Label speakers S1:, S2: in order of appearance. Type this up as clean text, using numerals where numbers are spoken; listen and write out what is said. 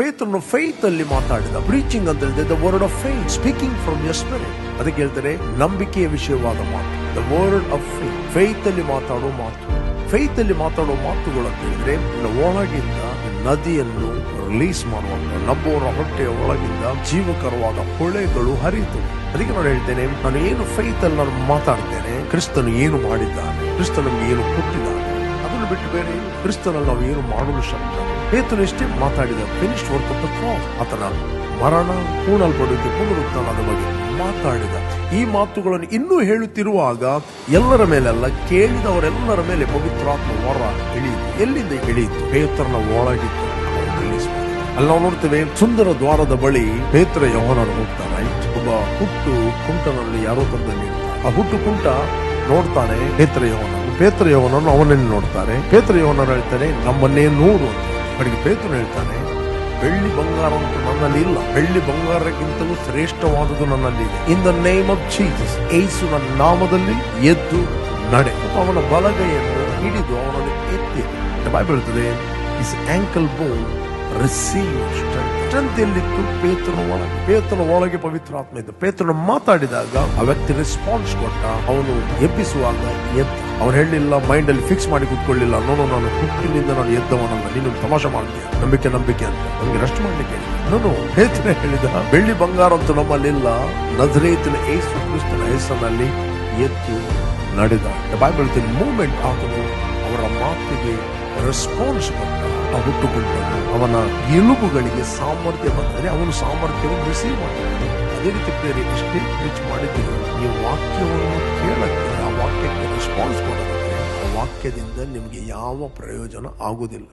S1: ಪೇತ್ರನು ಫೇತ್ ಅಲ್ಲಿ ಮಾತಾಡಿದ. ಪ್ರೀಚಿಂಗ್ ಅಂತ ಹೇಳಿದ್ರೆ the word of faith, speaking from your spirit. ಅದಕ್ಕೆ ಹೇಳ್ತಾರೆ ನಂಬಿಕೆಯ ವಿಷಯವಾದ ಮಾತು, the word of faith. Faith ಅಲ್ಲಿ ಮಾತಾಡೋ ಮಾತು, ಫೇತ್ ಅಲ್ಲಿ ಮಾತಾಡೋ ಮಾತುಗಳು ಅಂತ ಹೇಳಿದ್ರೆ ಒಳಗಿಂದ ನದಿಯನ್ನು ರಿಲೀಸ್ ಮಾಡುವಂತ, ನಂಬುವರ ಹೊಟ್ಟೆಯ ಒಳಗಿಂದ ಜೀವಕರವಾದ ಹೊಳೆಗಳು ಹರಿತು. ಅದಕ್ಕೆ ನಾನು ಹೇಳ್ತೇನೆ, ನಾನು ಏನು ಫೇತ್ ಅಲ್ಲಿ ನಾನು ಮಾತಾಡ್ತೇನೆ, ಕ್ರಿಸ್ತನು ಏನು ಮಾಡಿದ್ದಾನೆ, ಕ್ರಿಸ್ತನು ನಮ್ಗೆ ಏನು ಕೊಟ್ಟಿದ್ದಾನೆ, ಅದನ್ನು ಬಿಟ್ಟು ಬೇರೆ ಏನು. ಕ್ರಿಸ್ತನಲ್ಲಿ ನಾವು ಏನು ಮಾಡಲು ಶಕ್ತ. ಪೇತ್ರನು ಇಷ್ಟೇ ಮಾತಾಡಿದ, finished work of the cross. ಆತನ ಮರಣ, ಹೂಣಲ್ಪಡುವಿಕೆ, ಪುನರುತ್ಥಾನದ ಬಗ್ಗೆ ಮಾತಾಡಿದ. ಈ ಮಾತುಗಳನ್ನು ಇನ್ನೂ ಹೇಳುತ್ತಿರುವಾಗ ಎಲ್ಲರ ಮೇಲೆಲ್ಲ, ಕೇಳಿದವರೆಲ್ಲರ ಮೇಲೆ ಪವಿತ್ರಾತ್ಮ ವರ ಇಳಿಯಿತು. ಎಲ್ಲಿಂದ ಇಳಿಯಿತು? ಪೇತ್ರನ ಒಳಗಿತ್ತು. ಅಲ್ಲಿ ನಾವು ನೋಡ್ತೇವೆ, ಸುಂದರ ದ್ವಾರದ ಬಳಿ ಪೇತ್ರ ಯೋಹಾನರು ಹೋಗ್ತಾರೆ. ಒಬ್ಬ ಹುಟ್ಟು ಕುಂಟನಲ್ಲಿ ಯಾರೋ ತಂದಲ್ಲಿ ಆ ಹುಟ್ಟು ಕುಂಟ ನೋಡ್ತಾನೆ ಪೇತ್ರ ಯೋಹಾನನು ಅವನನ್ನು ನೋಡ್ತಾರೆ. ಪೇತ್ರ ಯೋಹಾನರು ಹೇಳ್ತಾರೆ, ನಮ್ಮನ್ನೇ ನೋಡು ಅಂತ. ಕಡೆಗೆ ಪೇತ್ರನು ಹೇಳ್ತಾನೆ, ಬೆಳ್ಳಿ ಬಂಗಾರ ಅಂತೂ ನನ್ನಲ್ಲಿ ಇಲ್ಲ, ಬೆಳ್ಳಿ ಬಂಗಾರಕ್ಕಿಂತಲೂ ಶ್ರೇಷ್ಠವಾದದ್ದು ನನ್ನಲ್ಲಿ ಇದೆ. In the name of Jesus, ಯೇಸುವಿನ ನಾಮದಲ್ಲಿ ಎದ್ದು ನಡೆ. ಅವನ ಬಲಗೈಯನ್ನು ಹಿಡಿದು ಅವನನ್ನು ಎತ್ತಿ. ಬೈಬಲ್ ಹೇಳ್ತದೆ, is ankle bone receive strength. ಎಲ್ಲಿತ್ತು? ಪೇತ್ರನ ಒಳಗೆ ಪವಿತ್ರಾತ್ಮ ಇದ್ದ. ಪೇತ್ರನು ಮಾತಾಡಿದಾಗ ಆ ವ್ಯಕ್ತಿ ರೆಸ್ಪಾನ್ಸ್ ಕೊಟ್ಟ. ಅವನು ಎಬ್ಬಿಸುವಾಗ ಎದ್ದ. ಅವನು ಹೇಳಲಿಲ್ಲ, ಮೈಂಡ್ ಅಲ್ಲಿ ಫಿಕ್ಸ್ ಮಾಡಿ ಕೂತ್ಕೊಳ್ಳಿಲ್ಲ, ನೋಡು ನಾನು ಹುಟ್ಟಿನಿಂದ ನಾನು ಎದ್ದವನಲ್ಲ, ನೀನು ತಮಾಷೆ ಮಾಡ್ತೀಯ, ನಂಬಿಕೆ ಅಂತ ನಮ್ಗೆ ರೆಸ್ಟ್ ಮಾಡ್ಲಿಕ್ಕೆ ನಾನು ಪೇತ್ರ ಹೇಳಿದ, ಬೆಳ್ಳಿ ಬಂಗಾರ ಅಂತೂ ನಮ್ಮಲ್ಲಿಲ್ಲ, ನಜರೇತಿನ ಯೇಸು ಕ್ರಿಸ್ತನ ಹೆಸರಿನಲ್ಲಿ ಎದ್ದು ನಡೆದ. ಬೈಬಲ್ ಮೂವ್ಮೆಂಟ್ ಆತನು ಅವರ ಮಾತಿಗೆ ರೆಸ್ಪಾನ್ಸ್ ಕೊಟ್ಟ. ಆ ಹುಟ್ಟುಕೊಂಡು ಅವನ ಎಲುಬುಗಳಿಗೆ ಸಾಮರ್ಥ್ಯ ಬಂದರೆ ಅವನು ಸಾಮರ್ಥ್ಯವನ್ನು ರಿಸೀವ್ ಮಾಡ್ತಾನೆ. ಅದೇ ರೀತಿ ಬೇರೆ ಎಷ್ಟೇ ಪ್ರೀಚ್ ಮಾಡಿದ್ದೀರಿ, ನೀವು ವಾಕ್ಯವನ್ನು ಕೇಳಕ್ಕೆ, ಆ ವಾಕ್ಯಕ್ಕೆ ರೆಸ್ಪಾನ್ಸ್ ಕೊಡೋದಕ್ಕೆ, ಆ ವಾಕ್ಯದಿಂದ ನಿಮಗೆ ಯಾವ ಪ್ರಯೋಜನ ಆಗುವುದಿಲ್ಲ.